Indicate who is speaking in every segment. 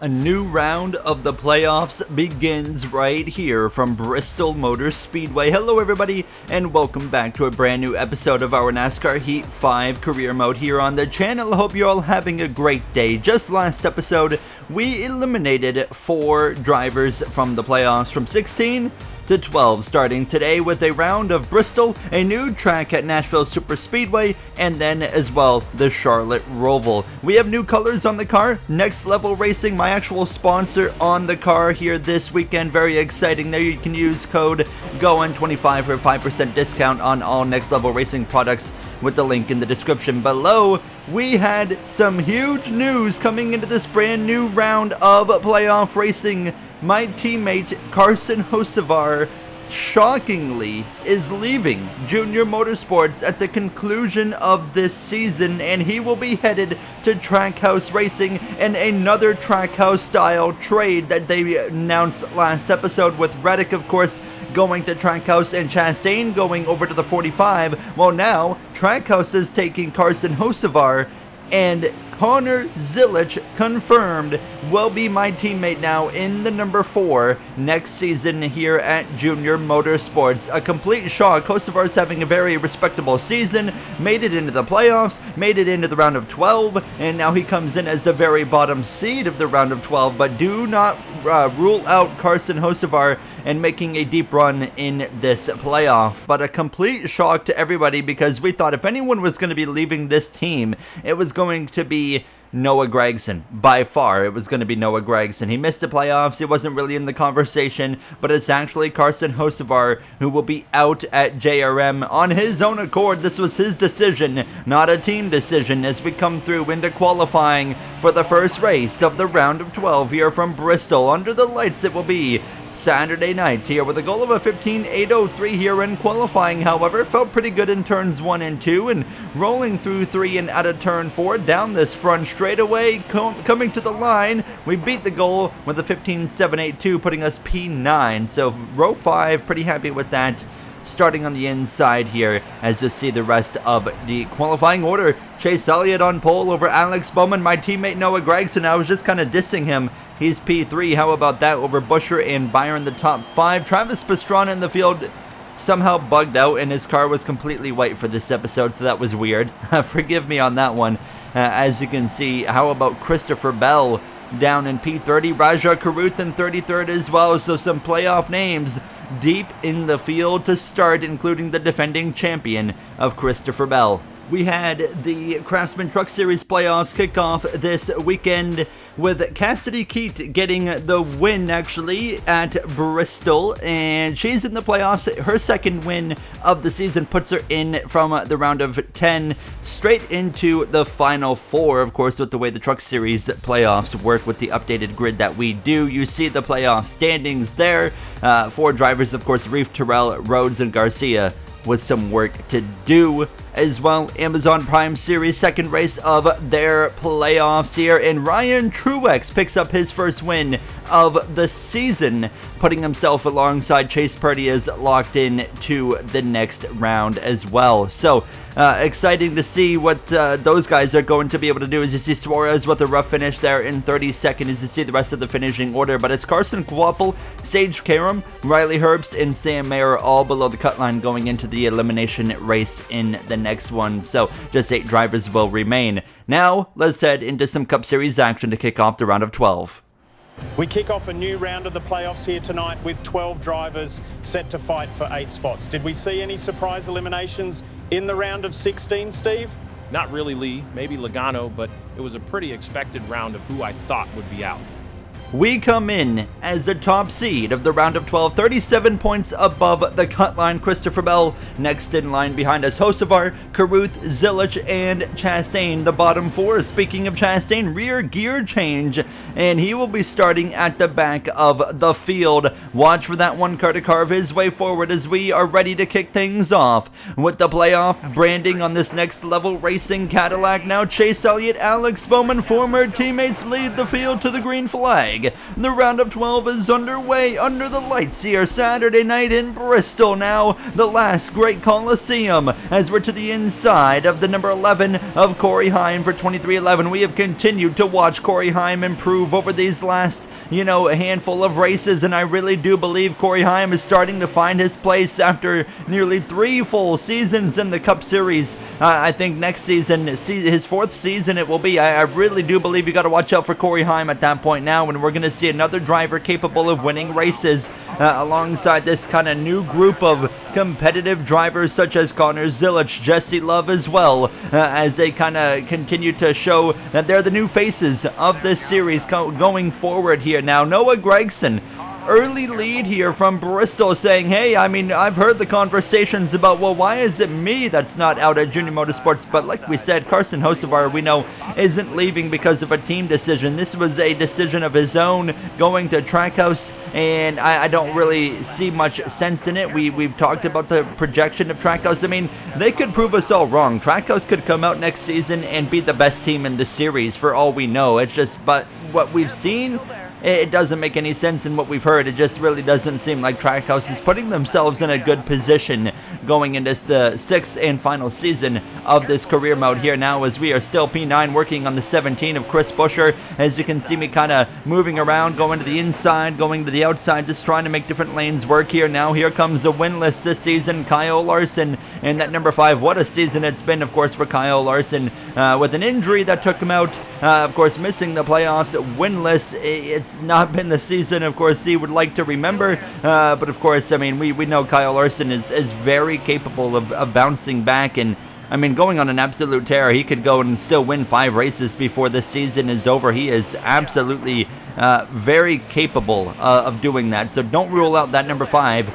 Speaker 1: A new round of the playoffs begins right here from Bristol Motor Speedway. Hello everybody and welcome back to a brand new episode of our NASCAR Heat 5 career mode here on the channel. Hope you're all having a great day. Just last episode we eliminated 4 drivers from the playoffs from 16 to 12, starting today with a round of Bristol, a new track at Nashville Superspeedway, and then as well the Charlotte Roval. We have new colors on the car, Next Level Racing, my actual sponsor on the car here this weekend. Very exciting. There you can use code GOIN25 for a 5% discount on all Next Level Racing products with the link in the description below. We had some huge news coming into this brand new round of playoff racing. My teammate Carson Hocevar shockingly is leaving Junior Motorsports at the conclusion of this season, and he will be headed to Trackhouse Racing in another Trackhouse style trade that they announced last episode, with Reddick of course going to Trackhouse and Chastain going over to the 45. Well, now Trackhouse is taking Carson Hocevar, and Connor Zilic confirmed will be my teammate now in the number 4 next season here at Junior Motorsports. A complete shock. Hocevar's having a very respectable season, made it into the playoffs, made it into the round of 12, and now he comes in as the very bottom seed of the round of 12. But do not rule out Carson Hocevar and making a deep run in this playoff. But a complete shock to everybody, because we thought if anyone was going to be leaving this team, it was going to be Noah Gragson. By far, it was going to be Noah Gragson. He missed the playoffs. He wasn't really in the conversation, but it's actually Carson Hocevar who will be out at JRM on his own accord. This was his decision, not a team decision, as we come through into qualifying for the first race of the round of 12 here from Bristol. Under the lights it will be Saturday night here with a goal of a 15.803 here in qualifying. However, felt pretty good in turns 1 and 2, and rolling through 3 and out of turn 4 down this front straightaway. Coming to the line, we beat the goal with a 15.782, putting us P9. So row 5, pretty happy with that. Starting on the inside here, as you see the rest of the qualifying order. Chase Elliott on pole over Alex Bowman, my teammate Noah Gragson. I was just kind of dissing him. He's P3. How about that over Busher and Byron, the top 5. Travis Pastrana in the field somehow bugged out, and his car was completely white for this episode, so that was weird. Forgive me on that one. As you can see, how about Christopher Bell down in P30, Raja Karuth in 33rd as well. So some playoff names deep in the field to start, including the defending champion of Christopher Bell. We had the Craftsman Truck Series playoffs kick off this weekend with Cassidy Keat getting the win actually at Bristol, and she's in the playoffs. Her second win of the season puts her in from the round of 10 straight into the final 4. Of course, with the way the Truck Series playoffs work with the updated grid that we do, you see the playoff standings there. 4 drivers, of course, Reef, Terrell, Rhodes, and Garcia, with some work to do as well. Amazon Prime Series second race of their playoffs here, and Ryan Truex picks up his first win of the season, putting himself alongside Chase Purdy as locked in to the next round as well. So exciting to see what those guys are going to be able to do. As you see Suarez with a rough finish there in 32nd, as you see the rest of the finishing order. But it's Carson Kvapil, Sage Karam, Riley Herbst, and Sam Mayer all below the cut line going into the elimination race in the next one. So just 8 drivers will remain. Now let's head into some Cup Series action to kick off the round of 12.
Speaker 2: We kick off a new round of the playoffs here tonight with 12 drivers set to fight for 8 spots. Did we see any surprise eliminations in the round of 16, Steve?
Speaker 3: Not really, Lee. Maybe Logano, but it was a pretty expected round of who I thought would be out.
Speaker 1: We come in as the top seed of the round of 12, 37 points above the cut line. Christopher Bell next in line behind us. Hocevar, Karuth, Zilic, and Chastain, the bottom 4. Speaking of Chastain, rear gear change, and he will be starting at the back of the field. Watch for that one car to carve his way forward as we are ready to kick things off with the playoff branding on this Next Level Racing Cadillac. Now Chase Elliott, Alex Bowman, former teammates lead the field to the green flag. flag. The round of 12 is underway under the lights here Saturday night in Bristol now, the last great Coliseum, as we're to the inside of the number 11 of Corey Heim for 2311. We have continued to watch Corey Heim improve over these last, a handful of races, and I really do believe Corey Heim is starting to find his place after nearly 3 full seasons in the Cup Series. I think next season, his 4th season it will be. I really do believe you got to watch out for Corey Heim at that point now, and we're going to see another driver capable of winning races alongside this kind of new group of competitive drivers such as Connor Zilic, Jesse Love as well, as they kind of continue to show that they're the new faces of this series going forward here. Now, Noah Gregson, early lead here from Bristol, saying, hey, I've heard the conversations about, well, why is it me that's not out at Junior Motorsports? But like we said, Carson Hocevar, we know, isn't leaving because of a team decision. This was a decision of his own, going to Trackhouse, and I don't really see much sense in it. We've talked about the projection of Trackhouse. They could prove us all wrong. Trackhouse could come out next season and be the best team in the series for all we know. It's just, but what we've seen, it doesn't make any sense in what we've heard. It just really doesn't seem like Trackhouse is putting themselves in a good position going into the 6th and final season of this career mode here now, as we are still P9 working on the 17 of Chris Buescher. As you can see me kind of moving around, going to the inside, going to the outside, just trying to make different lanes work here. Now here comes the winless this season, Kyle Larson, and that number 5. What a season it's been, of course, for Kyle Larson, with an injury that took him out, of course, missing the playoffs, winless. It's not been the season, of course, he would like to remember, but of course, we know Kyle Larson is very capable of bouncing back, and going on an absolute tear. He could go and still win 5 races before the season is over. He is absolutely very capable of doing that. So don't rule out that number 5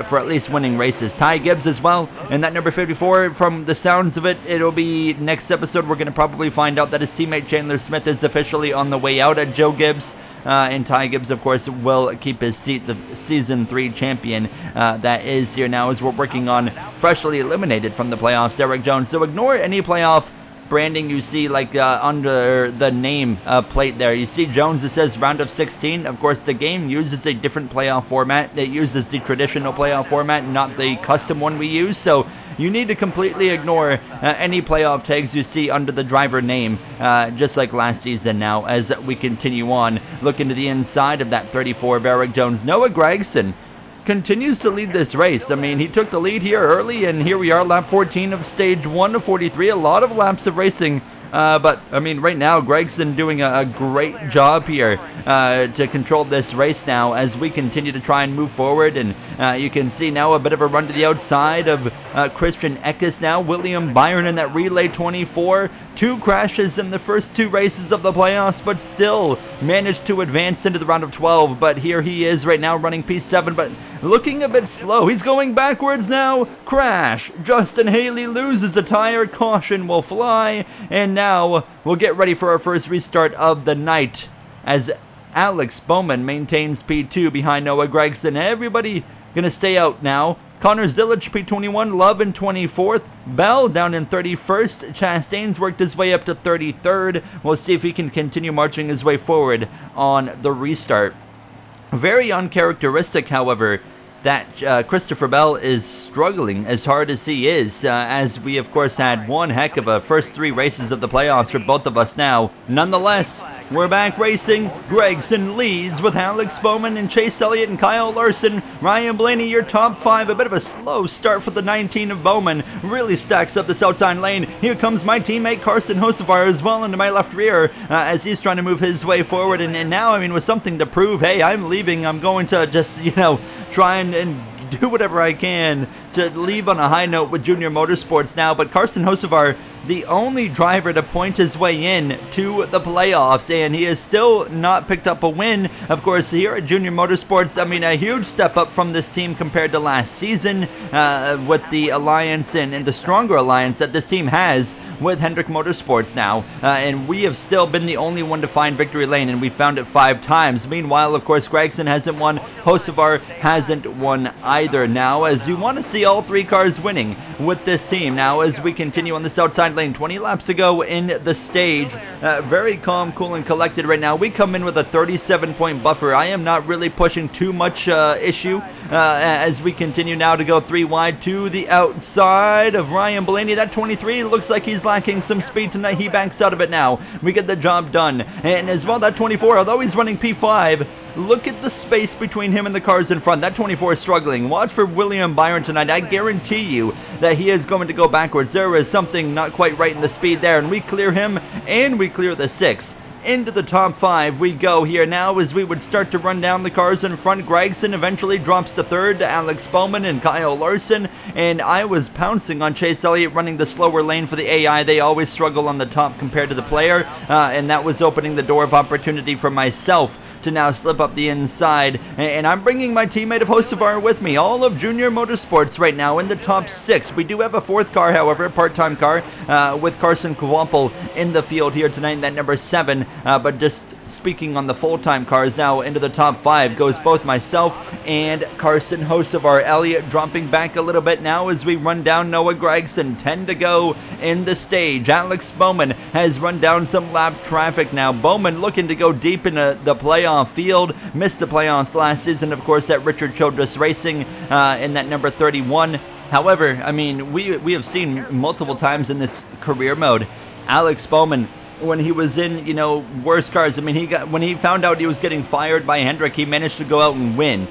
Speaker 1: for at least winning races. Ty Gibbs as well, and that number 54, from the sounds of it, it'll be next episode. We're going to probably find out that his teammate Chandler Smith is officially on the way out at Joe Gibbs. And Ty Gibbs, of course, will keep his seat, the Season 3 champion that is here now, as we're working on freshly eliminated from the playoffs, Eric Jones. So ignore any playoff branding you see under the name plate there. You see Jones, it says round of 16. Of course, the game uses a different playoff format. It uses the traditional playoff format, not the custom one we use. So you need to completely ignore any playoff tags you see under the driver name, just like last season now, as we continue on. Look into the inside of that 34 of Eric Jones. Noah Gregson continues to lead this race. He took the lead here early, and here we are, lap 14 of stage 1 of 43. A lot of laps of racing, but right now Gregson doing a great job here to control this race now, as we continue to try and move forward. And you can see now a bit of a run to the outside of Christian Eckes now. William Byron in that relay 24. 2 crashes in the first 2 races of the playoffs, but still managed to advance into the round of 12. But here he is right now running P7, but looking a bit slow. He's going backwards now. Crash. Justin Haley loses a tire. Caution will fly. And now we'll get ready for our first restart of the night, as Alex Bowman maintains P2 behind Noah Gregson. Everybody gonna stay out now. Connor Zilic, P21, Love in 24th, Bell down in 31st, Chastain's worked his way up to 33rd. We'll see if he can continue marching his way forward on the restart. Very uncharacteristic, however, that Christopher Bell is struggling as hard as he is, as we of course had one heck of a first 3 races of the playoffs for both of us now. Nonetheless, we're back racing. Gregson leads with Alex Bowman and Chase Elliott and Kyle Larson. Ryan Blaney, your top 5. A bit of a slow start for the 19 of Bowman. Really stacks up this outside lane. Here comes my teammate Carson Hocevar as well into my left rear, as he's trying to move his way forward. And now, with something to prove, hey, I'm leaving. I'm going to just, try and do whatever I can to leave on a high note with Junior Motorsports now. But Carson Hocevar, the only driver to point his way in to the playoffs, and he has still not picked up a win. Of course, here at Junior Motorsports, a huge step up from this team compared to last season, with the alliance and the stronger alliance that this team has with Hendrick Motorsports now, and we have still been the only one to find victory lane, and we found it 5 times. Meanwhile, of course, Gregson hasn't won, Hocevar hasn't won either now, as you want to see all 3 cars winning with this team now, as we continue on this outside inside lane. 20 laps to go in the stage. Very calm, cool, and collected right now. We come in with a 37-point buffer. I am not really pushing too much issue as we continue now to go 3 wide to the outside of Ryan Blaney. That 23 looks like he's lacking some speed tonight. He backs out of it now. We get the job done. And as well, that 24, although he's running P5, look at the space between him and the cars in front. That 24 is struggling. Watch for William Byron tonight. I guarantee you that he is going to go backwards. There is something not quite right in the speed there, and we clear him, and we clear the 6. Into the top 5 we go here now as we would start to run down the cars in front. Gregson eventually drops to 3rd to Alex Bowman and Kyle Larson, and I was pouncing on Chase Elliott running the slower lane for the AI. They always struggle on the top compared to the player, and that was opening the door of opportunity for myself to now slip up the inside, and I'm bringing my teammate of Hocevar with me. All of Junior Motorsports right now in the top 6. We do have a 4th car, however, a part-time car, with Carson Kvampel in the field here tonight in that number 7. But just speaking on the full-time cars now, into the top 5 goes both myself and Carson Hocevar. Elliott dropping back a little bit now as we run down Noah Gregson. 10 to go in the stage. Alex Bowman has run down some lap traffic now. Bowman looking to go deep in the playoff field. Missed the playoffs last season, of course, at Richard Childress Racing in that number 31. However, I mean, we have seen multiple times in this career mode, Alex Bowman, when he was in, you know, worse cars. I mean, when he found out he was getting fired by Hendrick, he managed to go out and win.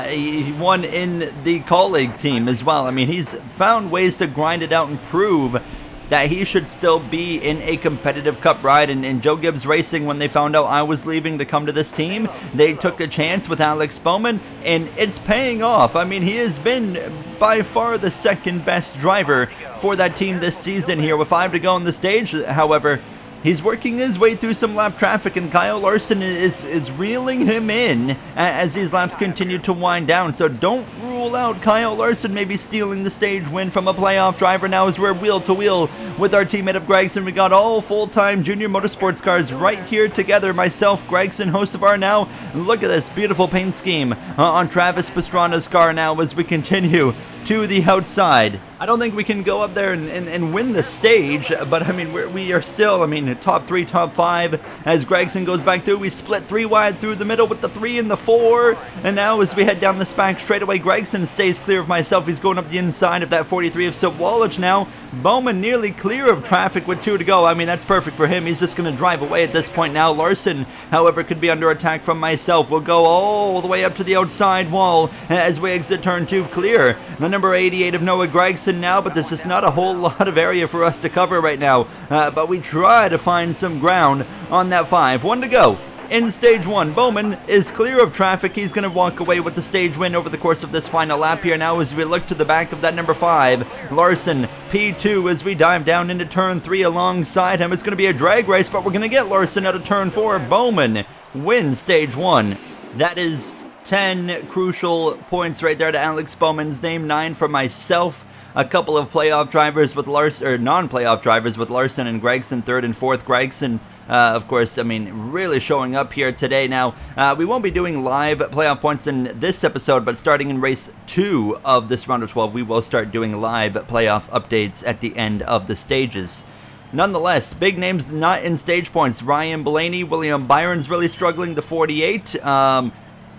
Speaker 1: He won in the colleague team as well. I mean, he's found ways to grind it out and prove that he should still be in a competitive cup ride. And Joe Gibbs Racing, when they found out I was leaving to come to this team, they took a chance with Alex Bowman, and it's paying off. I mean, he has been by far the second best driver for that team this season here with 5 to go on the stage. However, he's working his way through some lap traffic, and Kyle Larson is reeling him in as these laps continue to wind down. So don't rule out Kyle Larson maybe stealing the stage win from a playoff driver now as we're wheel to wheel with our teammate of Gregson. We got all full-time Junior Motorsports cars right here together. Myself, Gregson, Hocevar now. Look at this beautiful paint scheme on Travis Pastrana's car now as we continue to the outside. I don't think we can go up there and win the stage, but I mean, we are still, I mean, top 3, top 5. As Gregson goes back through, we split 3 wide through the middle with the 3 and the 4. And now as we head down the SPAC straightaway, Gregson stays clear of myself. He's going up the inside of that 43 of Sipwallach now. Bowman nearly clear of traffic with 2 to go. I mean, that's perfect for him. He's just going to drive away at this point now. Larson, however, could be under attack from myself. We'll go all the way up to the outside wall as we exit turn 2 clear. The number 88 of Noah Gregson now, but there's just not a whole lot of area for us to cover right now, but we try to find some ground on that 5. 1 to go in stage 1. Bowman is clear of traffic. He's going to walk away with the stage win over the course of this final lap here now as we look to the back of that number 5. Larson, P2, as we dive down into turn 3 alongside him. It's going to be a drag race, but we're going to get Larson out of turn 4. Bowman wins stage 1. That is 10 crucial points right there to Alex Bowman's name. 9 for myself. A couple of playoff drivers with Larson, or non-playoff drivers with Larson and Gregson, 3rd and 4th. Gregson, of course, I mean, really showing up here today. Now, we won't be doing live playoff points in this episode, but starting in race 2 of this round of 12, we will start doing live playoff updates at the end of the stages. Nonetheless, big names not in stage points. Ryan Blaney, William Byron's really struggling, the 48.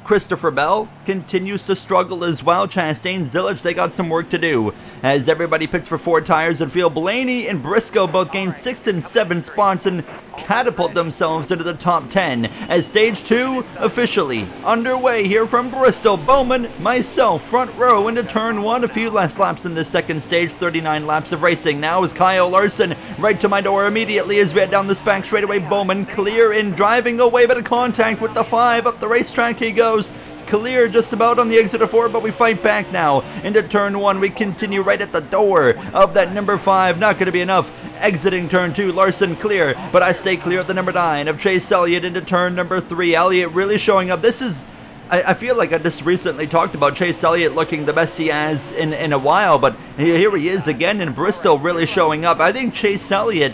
Speaker 1: Christopher Bell continues to struggle as well. Chastain, Zillage, they got some work to do as everybody pits for 4 tires and field. Blaney and Briscoe both gain 6 and 7 spots and catapult themselves into the top 10 as stage 2 officially underway here from Bristol. Bowman, myself, front row into turn 1. A few less laps in this second stage, 39 laps of racing. Now is Kyle Larson right to my door immediately as we head down the SPAC straightaway. Bowman clear in driving away, but a contact with the 5 up the racetrack he goes. Clear just about on the exit of 4, but we fight back now into turn 1. We continue right at the door of that number 5. Not going to be enough. Exiting turn 2, Larson clear, but I stay clear at the number 9 of Chase Elliott into turn number 3. Elliott really showing up. This is, I feel like I just recently talked about Chase Elliott looking the best he has in a while, but here he is again in Bristol really showing up. I think Chase Elliott,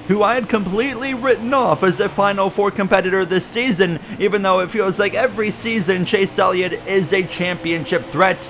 Speaker 1: who I had completely written off as a Final Four competitor this season, even though it feels like every season Chase Elliott is a championship threat.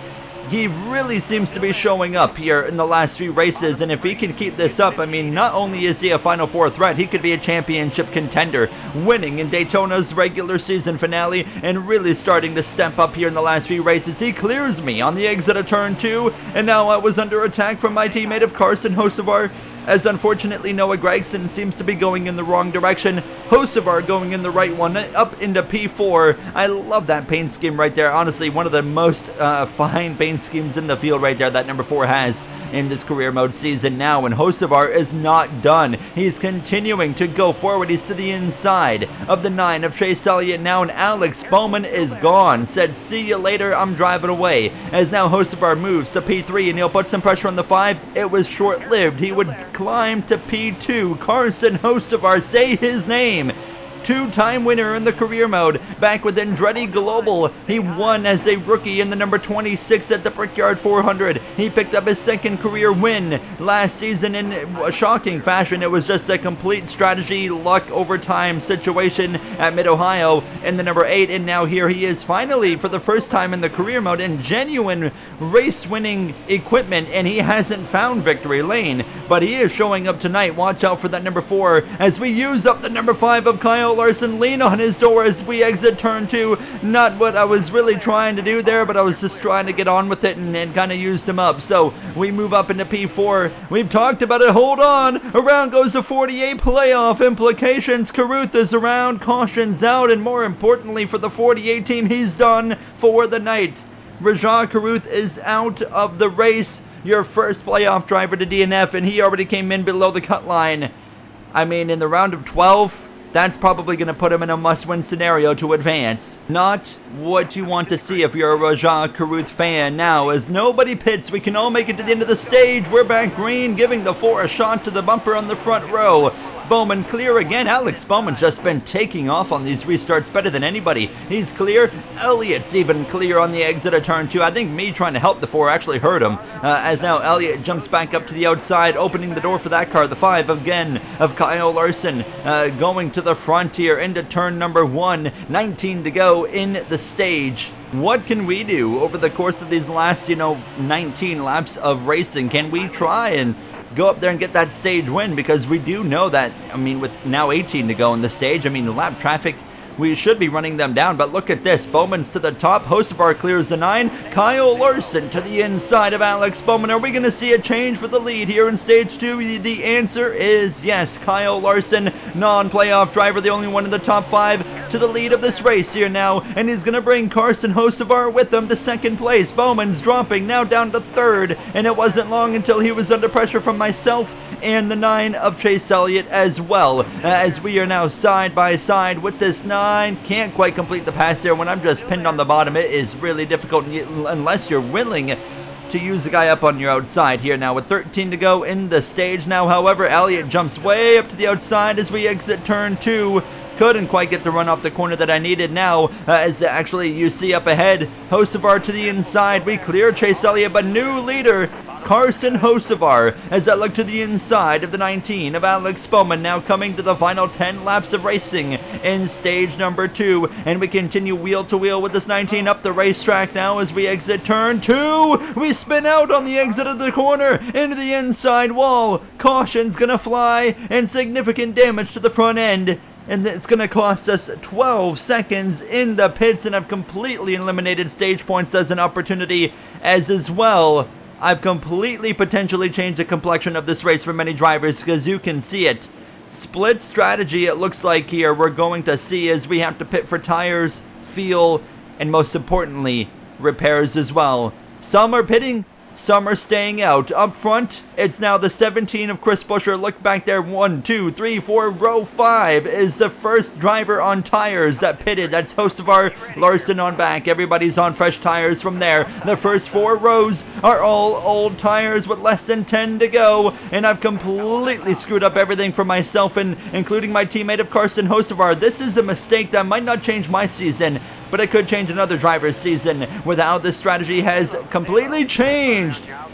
Speaker 1: He really seems to be showing up here in the last few races, and if he can keep this up, I mean, not only is he a Final Four threat, he could be a championship contender, winning in Daytona's regular season finale, and really starting to step up here in the last few races. He clears me on the exit of turn 2, and now I was under attack from my teammate of Carson Hocevar, as unfortunately Noah Gregson seems to be going in the wrong direction. Hocevar going in the right one, up into P4. I love that paint scheme right there. Honestly, one of the most fine paint schemes in the field right there that number 4 has in this career mode season now. And Hocevar is not done. He's continuing to go forward. He's to the inside of the 9 of Chase Elliott now, and Alex Bowman is gone. Said, see you later, I'm driving away. As now Hocevar moves to P3, and he'll put some pressure on the 5. It was short-lived. He would climb to P2. Carson Hocevar, say his name. Two-time winner in the career mode, back with Andretti Global. He won as a rookie in the number 26 at the Brickyard 400. He picked up his second career win last season in a shocking fashion. It was just a complete strategy, luck, overtime situation at Mid-Ohio in the number 8, and now here he is finally, for the first time in the career mode, in genuine race-winning equipment, and he hasn't found victory lane, but he is showing up tonight. Watch out for that number 4 as we use up the number 5 of Kyle Larson. Lean on his door as we exit turn 2. Not what I was really trying to do there, but I was just trying to get on with it and kind of used him up. So we move up into P4. We've talked about it. Hold on. Around goes the 48 playoff implications. Carruth is around. Caution's out. And more importantly for the 48 team, he's done for the night. Rajah Carruth is out of the race. Your first playoff driver to DNF, and he already came in below the cut line. I mean, in the round of 12, that's probably going to put him in a must-win scenario to advance. Not what you want to see if you're a Rajah Carruth fan. Now, as nobody pits, we can all make it to the end of the stage. We're back green, giving the 4 a shot to the bumper on the front row. Bowman clear again. Alex Bowman's just been taking off on these restarts better than anybody. He's clear. Elliott's even clear on the exit of turn 2. I think me trying to help the 4 actually hurt him, as now Elliott jumps back up to the outside, opening the door for that car. The 5 again of Kyle Larson going to the front here into turn number 1. 19 to go in the stage. What can we do over the course of these last, 19 laps of racing? Can we try and go up there and get that stage win? Because we do know that, with now 18 to go in the stage, the lap traffic, we should be running them down, but look at this. Bowman's to the top. Hocevar clears the 9. Kyle Larson to the inside of Alex Bowman. Are we going to see a change for the lead here in stage 2? The answer is yes. Kyle Larson, non-playoff driver, the only one in the top 5, to the lead of this race here now, and he's going to bring Carson Hocevar with him to second place. Bowman's dropping now down to 3rd, and it wasn't long until he was under pressure from myself and the 9 of Chase Elliott as well, as we are now side by side with this 9. Can't quite complete the pass there when I'm just pinned on the bottom. It is really difficult unless you're willing to use the guy up on your outside here now with 13 to go in the stage now. However, Elliott jumps way up to the outside as we exit turn 2. Couldn't quite get the run off the corner that I needed now, as actually you see up ahead, Hocevar to the inside. We clear Chase Elliott, but new leader Carson Hocevar as I look to the inside of the 19 of Alex Bowman, now coming to the final 10 laps of racing in stage number 2, and we continue wheel to wheel with this 19 up the racetrack now as we exit turn 2. We spin out on the exit of the corner into the inside wall. Caution's gonna fly and significant damage to the front end, and it's going to cost us 12 seconds in the pits, and I've completely eliminated stage points as an opportunity as well. I've completely potentially changed the complexion of this race for many drivers, because you can see it. Split strategy it looks like here we're going to see, as we have to pit for tires, fuel, and most importantly, repairs as well. Some are pitting, some are staying out. Up front, it's now the 17 of Chris Buescher. Look back there. 1, 2, 3, 4. Row 5 is the first driver on tires that pitted. That's Hocevar, Larson on back. Everybody's on fresh tires from there. The first 4 rows are all old tires with less than 10 to go. And I've completely screwed up everything for myself, and including my teammate of Carson Hocevar. This is a mistake that might not change my season, but it could change another driver's season with how this strategy has completely changed.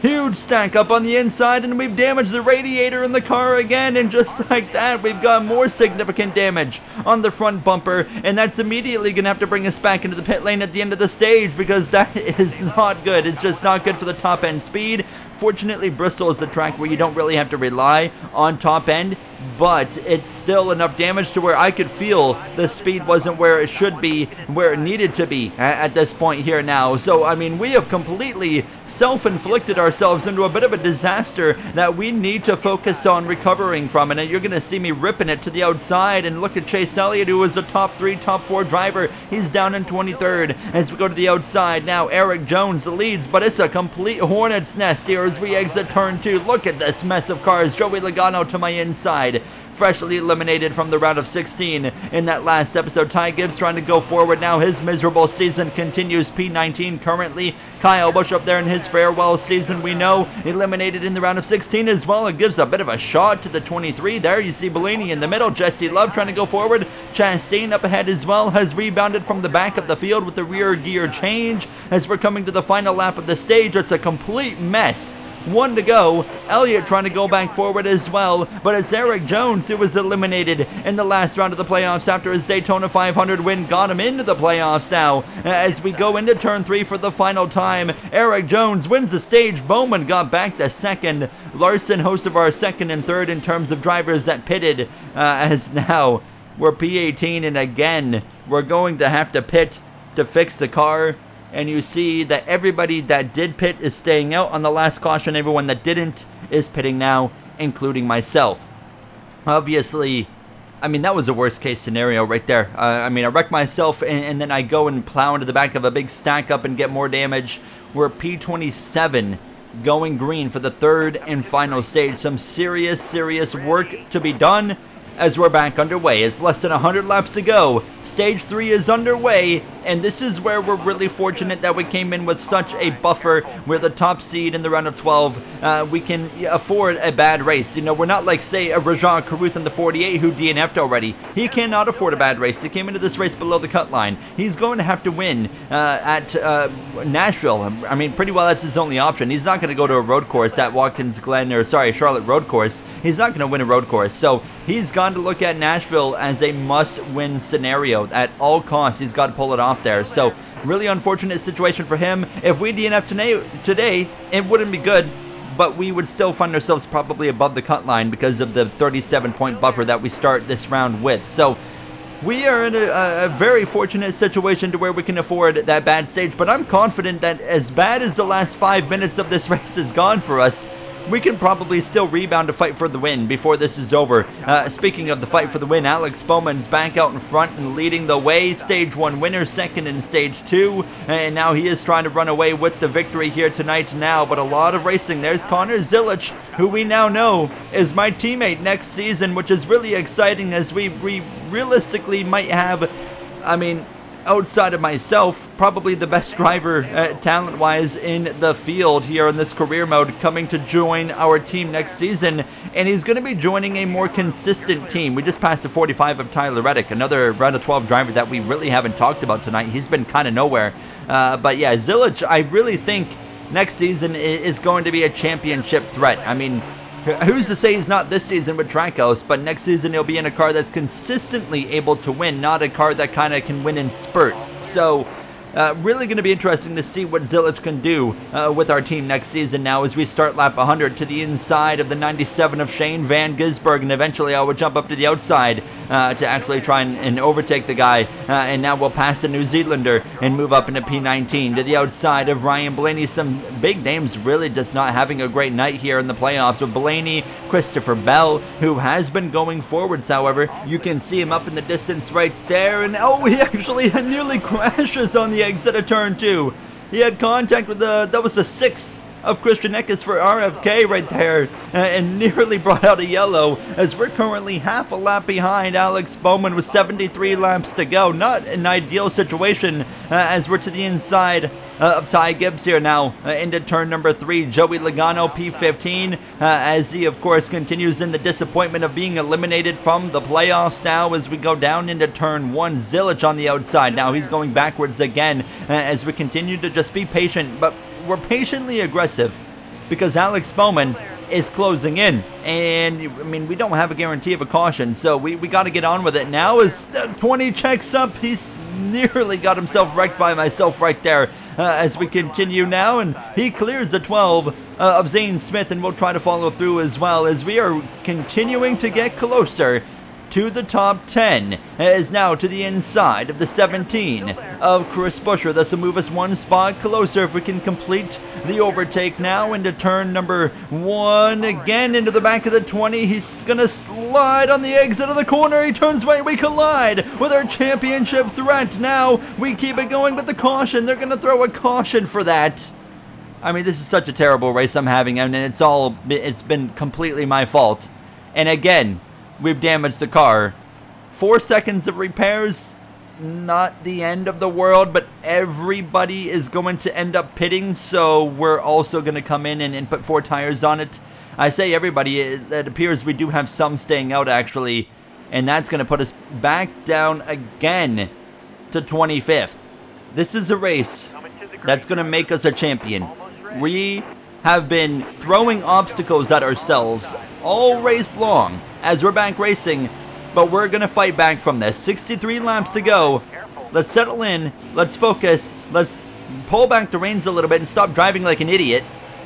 Speaker 1: Huge stack up on the inside outside, and we've damaged the radiator in the car again, and just like that, we've got more significant damage on the front bumper, and that's immediately going to have to bring us back into the pit lane at the end of the stage, because that is not good. It's just not good for the top end speed. Fortunately, Bristol is a track where you don't really have to rely on top end, but it's still enough damage to where I could feel the speed wasn't where it should be, where it needed to be at this point here now. So, I mean, we have completely self-inflicted ourselves into a bit of a disaster that we need to focus on recovering from. And you're going to see me ripping it to the outside, and look at Chase Elliott, who was a top 3, top 4 driver. He's down in 23rd as we go to the outside. Now Eric Jones leads, but it's a complete hornet's nest here as we exit turn 2. Look at this mess of cars. Joey Logano to my inside, freshly eliminated from the round of 16 in that last episode. Ty Gibbs trying to go forward now. His miserable season continues. P19 currently. Kyle Busch up there in his farewell season, we know, eliminated in the round of 16 as well. It gives a bit of a shot to the 23. There you see Bellini in the middle. Jesse Love trying to go forward. Chastain up ahead as well, has rebounded from the back of the field with the rear gear change as we're coming to the final lap of the stage. It's a complete mess. 1 to go. Elliott trying to go back forward as well, but it's Eric Jones who was eliminated in the last round of the playoffs after his Daytona 500 win got him into the playoffs now. As we go into turn 3 for the final time, Eric Jones wins the stage. Bowman got back to second. Larson, Hocevar second and third in terms of drivers that pitted, as now we're P18, and again, we're going to have to pit to fix the car. And you see that everybody that did pit is staying out on the last caution. Everyone that didn't is pitting now, including myself. Obviously, I mean, that was a worst case scenario right there. I mean, I wreck myself and then I go and plow into the back of a big stack up and get more damage. We're P27 going green for the third and final stage. Some serious work to be done as we're back underway. It's less than 100 laps to go. Stage 3 is underway, and this is where we're really fortunate that we came in with such a buffer. We're the top seed in the round of 12. We can afford a bad race. You know, we're not like, say, a Rajah Caruth in the 48 who DNF'd already. He cannot afford a bad race. He came into this race below the cut line. He's going to have to win at Nashville. I mean, pretty well that's his only option. He's not going to go to a road course at Charlotte Road Course. He's not going to win a road course. So he's gone to look at Nashville as a must-win scenario. At all costs, he's got to pull it off there. So really unfortunate situation for him. If we DNF today, it wouldn't be good, but we would still find ourselves probably above the cut line because of the 37-point buffer that we start this round with. So we are in a very fortunate situation to where we can afford that bad stage, but I'm confident that as bad as the last 5 minutes of this race has gone for us, we can probably still rebound to fight for the win before this is over. Speaking of the fight for the win, Alex Bowman's back out in front and leading the way. Stage 1 winner, second in Stage 2. And now he is trying to run away with the victory here tonight now. But a lot of racing. There's Connor Zilic, who we now know is my teammate next season, which is really exciting as we realistically might have, I mean, outside of myself, probably the best driver talent-wise in the field here in this career mode coming to join our team next season, and he's going to be joining a more consistent team. We just passed the 45 of Tyler Reddick, another round of 12 driver that we really haven't talked about tonight. He's been kind of nowhere, but yeah, Zilic, I really think next season is going to be a championship threat. I mean, who's to say he's not this season with Trackhouse, but next season he'll be in a car that's consistently able to win, not a car that kind of can win in spurts. So really going to be interesting to see what Zilic can do with our team next season now as we start lap 100 to the inside of the 97 of Shane Van Gisbergen, and eventually I will jump up to the outside to actually try and overtake the guy, and now we'll pass the New Zealander and move up into P19 to the outside of Ryan Blaney. Some big names really just not having a great night here in the playoffs with Blaney, Christopher Bell, who has been going forwards. However, you can see him up in the distance right there, and oh, he actually nearly crashes on the exit of turn 2. He had contact with that was the 6 of Christian Eckes for RFK right there, and nearly brought out a yellow as we're currently half a lap behind Alex Bowman with 73 laps to go. Not an ideal situation as we're to the inside of Ty Gibbs here now into turn number 3. Joey Logano P15 as he of course continues in the disappointment of being eliminated from the playoffs now as we go down into turn 1. Zilic on the outside now, he's going backwards again as we continue to just be patient, but we're patiently aggressive because Alex Bowman is closing in, and I mean, we don't have a guarantee of a caution, so we got to get on with it now. As 20 checks up, he's nearly got himself wrecked by myself right there. As we continue now, and he clears the 12 of Zane Smith, and we'll try to follow through as well as we are continuing to get closer to the top 10, is now to the inside of the 17 of Chris Buescher. This will move us one spot closer if we can complete the overtake now into turn number 1. Again into the back of the 20. He's gonna slide on the exit of the corner. He turns right. We collide with our championship threat. Now we keep it going, but the caution, they're gonna throw a caution for that. I mean, this is such a terrible race I'm having, and it's been completely my fault. And again, we've damaged the car. 4 seconds of repairs, not the end of the world, but everybody is going to end up pitting, so we're also going to come in and put 4 tires on it. I say everybody, it appears we do have some staying out actually, and that's going to put us back down again to 25th. This is a race that's going to make us a champion. We have been throwing obstacles at ourselves all race long as we're back racing, but we're gonna fight back from this. 63 laps to go. Let's settle in, let's focus, let's pull back the reins a little bit and stop driving like an idiot,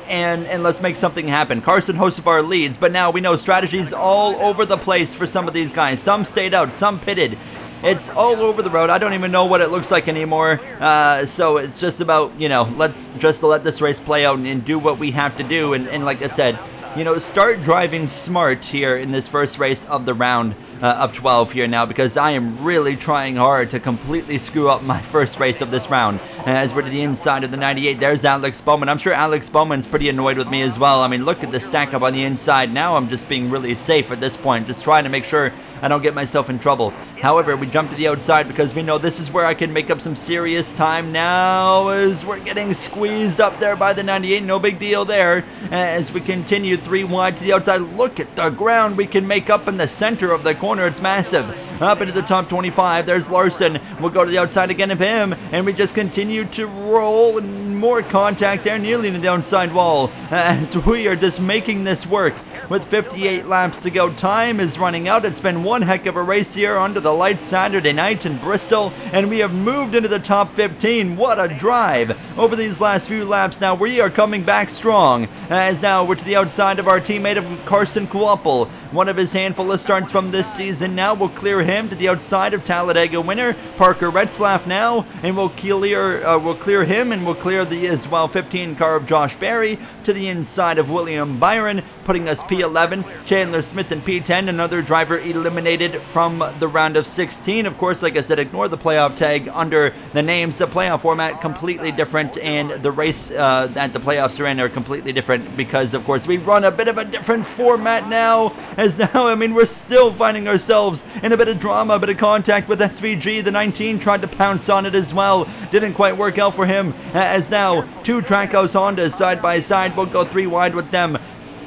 Speaker 1: and let's make something happen. Carson Hocevar leads, but now we know strategies all over the place for some of these guys. Some stayed out, some pitted. It's all over the road. I don't even know what it looks like anymore. So it's just about, you know, let's just let this race play out and do what we have to do. And like I said, you know, start driving smart here in this first race of the round of 12 here now, because I am really trying hard to completely screw up my first race of this round. As we're to the inside of the 98, there's Alex Bowman. I'm sure Alex Bowman's pretty annoyed with me as well. I mean, look at the stack up on the inside. Now I'm just being really safe at this point, just trying to make sure I don't get myself in trouble. However, we jump to the outside because we know this is where I can make up some serious time now, as we're getting squeezed up there by the 98. No big deal there. As we continue 3 wide to the outside, look at the ground we can make up in the center of the corner. It's massive. Up into the top 25, there's Larson. We'll go to the outside again of him, and we just continue to roll, and more contact there, nearly into the outside wall, as we are just making this work with 58 laps to go. Time is running out. It's been one heck of a race here under the lights Saturday night in Bristol, and we have moved into the top 15. What a drive over these last few laps. Now we are coming back strong, as now we're to the outside of our teammate of Carson Kuopel, one of his handful of starts from this season. Now we'll clear him to the outside of Talladega winner Parker Retzlaff now, and we'll clear him, and we'll clear the as well 15 car of Josh Berry to the inside of William Byron, putting us P11. Chandler Smith in P10, another driver eliminated from the round of 16. Of course, like I said, ignore the playoff tag under the names. The playoff format completely different, and the race that the playoffs are in are completely different, because of course we run a bit of a different format now, as now, I mean, we're still finding ourselves in a bit of drama, a bit of contact with SVG. The 19 tried to pounce on it as well. Didn't quite work out for him, as now 2 Trackhouse Hondas side by side. We'll go 3 wide with them.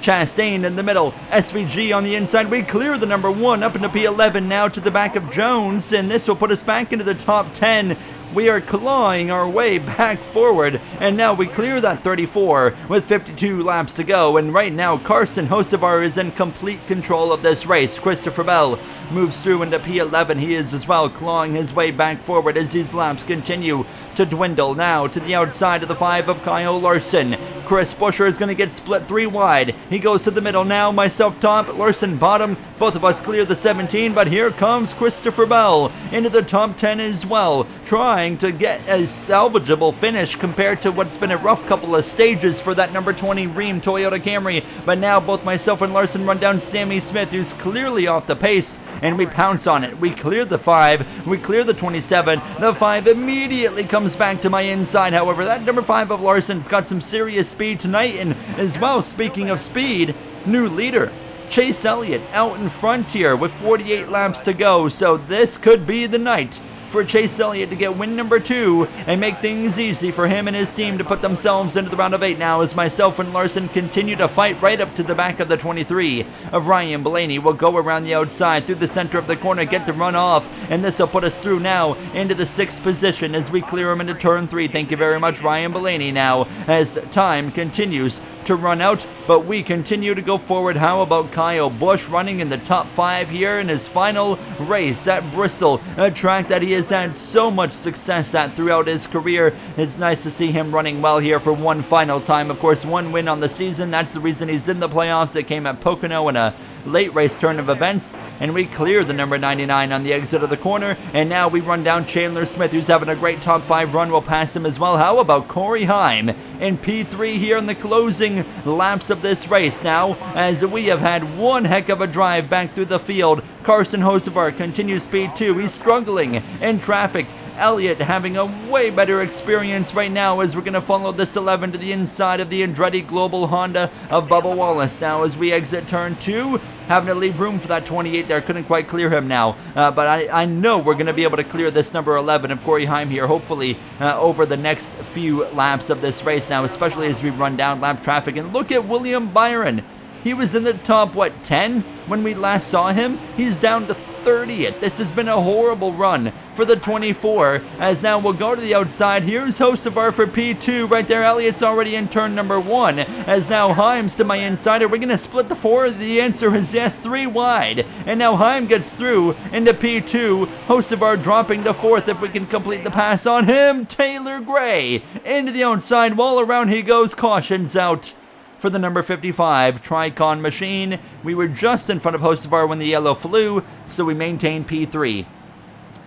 Speaker 1: Chastain in the middle, SVG on the inside. We clear the number 1 up into P11 now to the back of Jones, and this will put us back into the top 10. We are clawing our way back forward, and now we clear that 34 with 52 laps to go. And right now, Carson Hocevar is in complete control of this race. Christopher Bell moves through into P11. He is as well clawing his way back forward as these laps continue to dwindle. Now to the outside of the 5 of Kyle Larson. Chris Buescher is going to get split 3 wide. He goes to the middle now. Myself top, Larson bottom. Both of us clear the 17, but here comes Christopher Bell into the top 10 as well, trying to get a salvageable finish compared to what's been a rough couple of stages for that number 20 Rheem Toyota Camry. But now both myself and Larson run down Sammy Smith, who's clearly off the pace, and we pounce on it. We clear the 5, we clear the 27. The 5 immediately comes back to my inside. However, that number 5 of Larson's got some serious speed tonight, and as well, speaking of speed, new leader Chase Elliott out in front here with 48 laps to go. So this could be the night for Chase Elliott to get win number 2 and make things easy for him and his team to put themselves into the round of 8 now, as myself and Larson continue to fight right up to the back of the 23 of Ryan Blaney. Will go around the outside through the center of the corner, get the run off, and this will put us through now into the 6th position as we clear him into turn 3. Thank you very much, Ryan Blaney, now as time continues to run out, but we continue to go forward. How about Kyle Busch running in the top 5 here in his final race at Bristol, a track that he has had so much success at throughout his career. It's nice to see him running well here for one final time. Of course, 1 win on the season. That's the reason he's in the playoffs. It came at Pocono in a late race turn of events, and we clear the number 99 on the exit of the corner, and now we run down Chandler Smith, who's having a great top 5 run. We'll pass him as well. How about Corey Heim in P3 here in the closing laps of this race now, as we have had one heck of a drive back through the field. Carson Hocevar continues P2. He's struggling in traffic. Elliott having a way better experience right now as we're going to follow this 11 to the inside of the Andretti Global Honda of Bubba Wallace now as we exit turn 2. Having to leave room for that 28 there. Couldn't quite clear him now. But I know we're going to be able to clear this number 11 of Corey Heim here, hopefully, over the next few laps of this race now, especially as we run down lap traffic. And look at William Byron. He was in the top, 10 when we last saw him? He's down to 30th. This has been a horrible run for the 24, as now we'll go to the outside. Here's Hocevar for P2 right there. Elliott's already in turn number 1, as now Heim's to my inside. Are we going to split the 4? The answer is yes, 3 wide, and now Heim gets through into P2. Hocevar dropping to 4th if we can complete the pass on him. Taylor Gray into the outside wall. Around he goes. Cautions out for the number 55 Tricon machine. We were just in front of Hocevar when the yellow flew, so we maintain P3.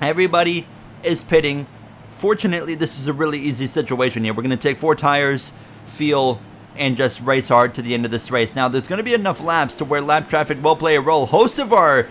Speaker 1: Everybody is pitting. Fortunately, this is a really easy situation here. We're going to take 4 tires, feel, and just race hard to the end of this race. Now, there's going to be enough laps to where lap traffic will play a role. Hocevar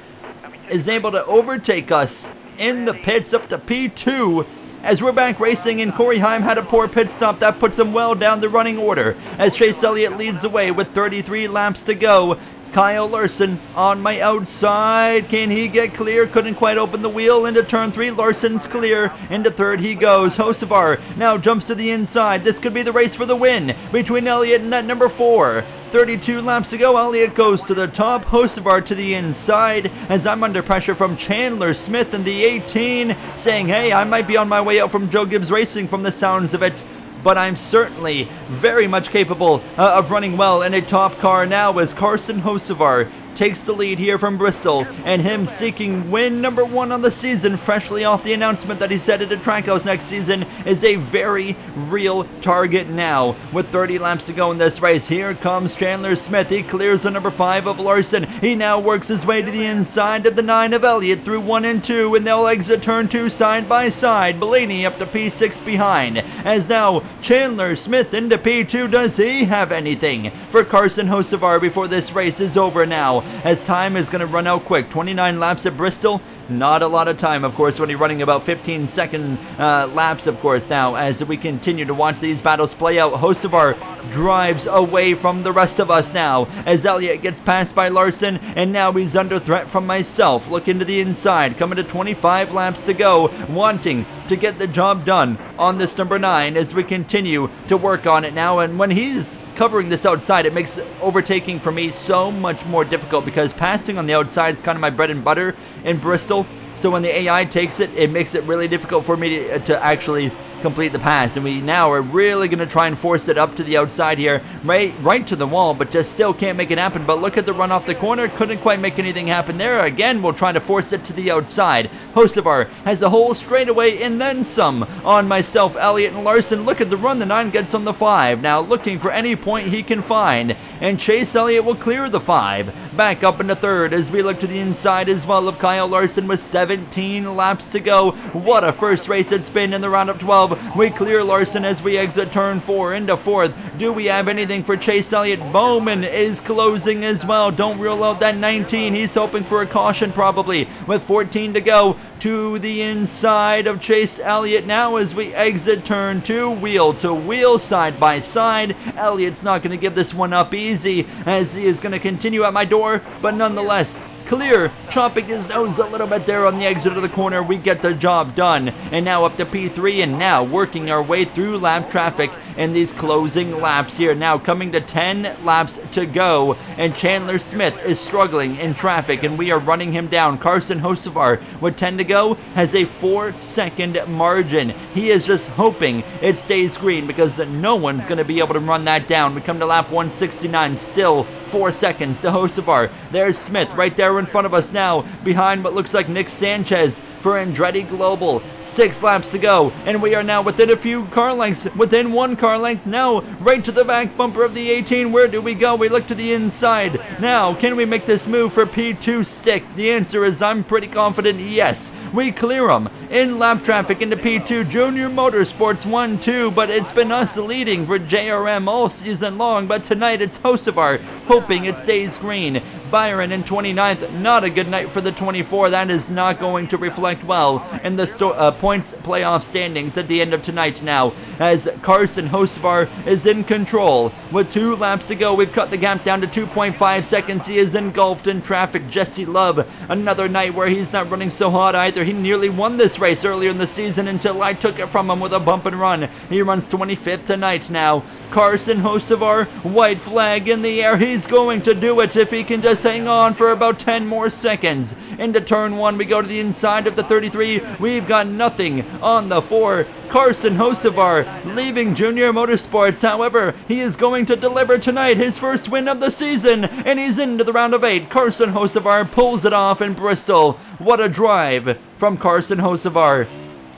Speaker 1: is able to overtake us in the pits up to P2. As we're back racing, and Corey Heim had a poor pit stop that puts him well down the running order, as Chase Elliott leads the way with 33 laps to go. Kyle Larson on my outside. Can he get clear? Couldn't quite open the wheel into turn 3. Larson's clear. Into 3rd he goes. Hocevar now jumps to the inside. This could be the race for the win between Elliott and that number 4. 32 laps to go. Elliott goes to the top. Hocevar to the inside, as I'm under pressure from Chandler Smith in the 18, saying, hey, I might be on my way out from Joe Gibbs Racing from the sounds of it, but I'm certainly very much capable of running well in a top car now, as Carson Hocevar takes the lead here from Bristol, and him seeking win number 1 on the season, freshly off the announcement that he's headed to Trackhouse next season, is a very real target now. With 30 laps to go in this race, here comes Chandler Smith. He clears the number 5 of Larson. He now works his way to the inside of the 9 of Elliott through 1 and 2, and they'll exit turn 2 side by side. Blaney up to P6 behind, as now Chandler Smith into P2. Does he have anything for Carson Hocevar before this race is over now, as time is going to run out quick? 29 laps at Bristol. Not a lot of time, of course, when you're running about 15-second laps, of course. Now, as we continue to watch these battles play out, Hocevar drives away from the rest of us now, as Elliott gets passed by Larson, and now he's under threat from myself. Look into the inside, coming to 25 laps to go, wanting to get the job done on this number 9 as we continue to work on it now. And when he's covering this outside, it makes overtaking for me so much more difficult, because passing on the outside is kind of my bread and butter in Bristol. So when the AI takes it, it makes it really difficult for me to actually complete the pass, and we now are really going to try and force it up to the outside here, right to the wall, but just still can't make it happen. But look at the run off the corner, couldn't quite make anything happen there. Again, we'll try to force it to the outside. Hocevar has the whole straightaway and then some on myself, Elliott, and Larson. Look at the run the 9 gets on the 5, now looking for any point he can find, and Chase Elliott will clear the 5. Back up into 3rd as we look to the inside as well of Kyle Larson with 17 laps to go. What a first race it's been in the round of 12. We clear Larson as we exit turn 4 into 4th. Do we have anything for Chase Elliott? Bowman is closing as well. Don't rule out that 19. He's hoping for a caution probably, with 14 to go. To the inside of Chase Elliott now as we exit turn 2, wheel to wheel, side by side. Elliott's not going to give this one up easy, as he is going to continue at my door, but nonetheless, clear, chopping his nose a little bit there on the exit of the corner. We get the job done. And now up to P3, and now working our way through lap traffic in these closing laps here. Now coming to 10 laps to go, and Chandler Smith is struggling in traffic, and we are running him down. Carson Hocevar, with 10 to go, has a 4-second margin. He is just hoping it stays green because no one's going to be able to run that down. We come to lap 169, still 4 seconds to Hocevar. There's Smith right there in front of us now, behind what looks like Nick Sanchez for Andretti Global. 6 laps to go, and we are now within a few car lengths, within 1 car length now, right to the back bumper of the 18. Where do we go? We look to the inside. Now, can we make this move for P2 stick? The answer is I'm pretty confident yes. We clear them in lap traffic into P2. Junior Motorsports 1-2, but it's been us leading for JRM all season long, but tonight it's Hocevar hoping it stays green. Byron in 29th, not a good night for the 24. That is not going to reflect well in the points playoff standings at the end of tonight now, as Carson Hocevar is in control. With 2 laps to go, we've cut the gap down to 2.5 seconds. He is engulfed in traffic. Jesse Love, another night where he's not running so hot either. He nearly won this race earlier in the season until I took it from him with a bump and run. He runs 25th tonight now. Carson Hocevar, white flag in the air. He's going to do it if he can just hang on for about 10 more seconds. Into turn 1, we go to the inside of the 33. We've got nothing on the 4. Carson Hocevar leaving Junior Motorsports. However, he is going to deliver tonight his first win of the season, and he's into the round of 8. Carson Hocevar pulls it off in Bristol. What a drive from Carson Hocevar.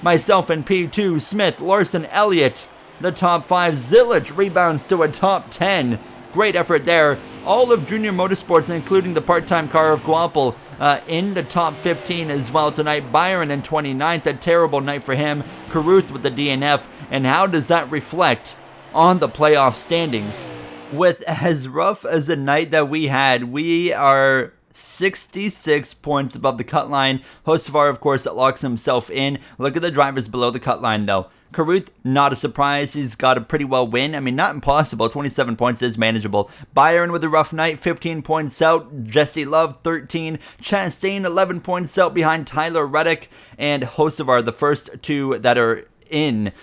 Speaker 1: Myself and P2, Smith, Larson, Elliott, the top 5. Zillage rebounds to a top 10. Great effort there. All of Junior Motorsports, including the part-time car of Guapel, in the top 15 as well tonight. Byron in 29th, a terrible night for him. Caruth with the DNF, and how does that reflect on the playoff standings? With as rough as a night that we had, we are 66 points above the cut line. Hocevar, of course, that locks himself in. Look at the drivers below the cut line, though. Caruth, not a surprise. He's got a pretty well win. I mean, not impossible. 27 points is manageable. Byron with a rough night, 15 points out. Jesse Love, 13. Chastain, 11 points out behind Tyler Reddick. And Hocevar, the first 2 that are in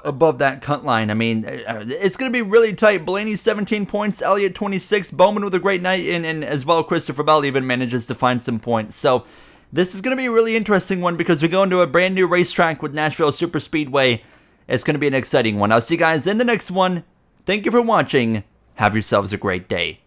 Speaker 1: above that cut line. I mean, it's going to be really tight. Blaney 17 points, Elliott 26, Bowman with a great night, and as well Christopher Bell even manages to find some points. So this is going to be a really interesting one because we go into a brand new racetrack with Nashville Superspeedway. It's going to be an exciting one. I'll see you guys in the next one. Thank you for watching. Have yourselves a great day.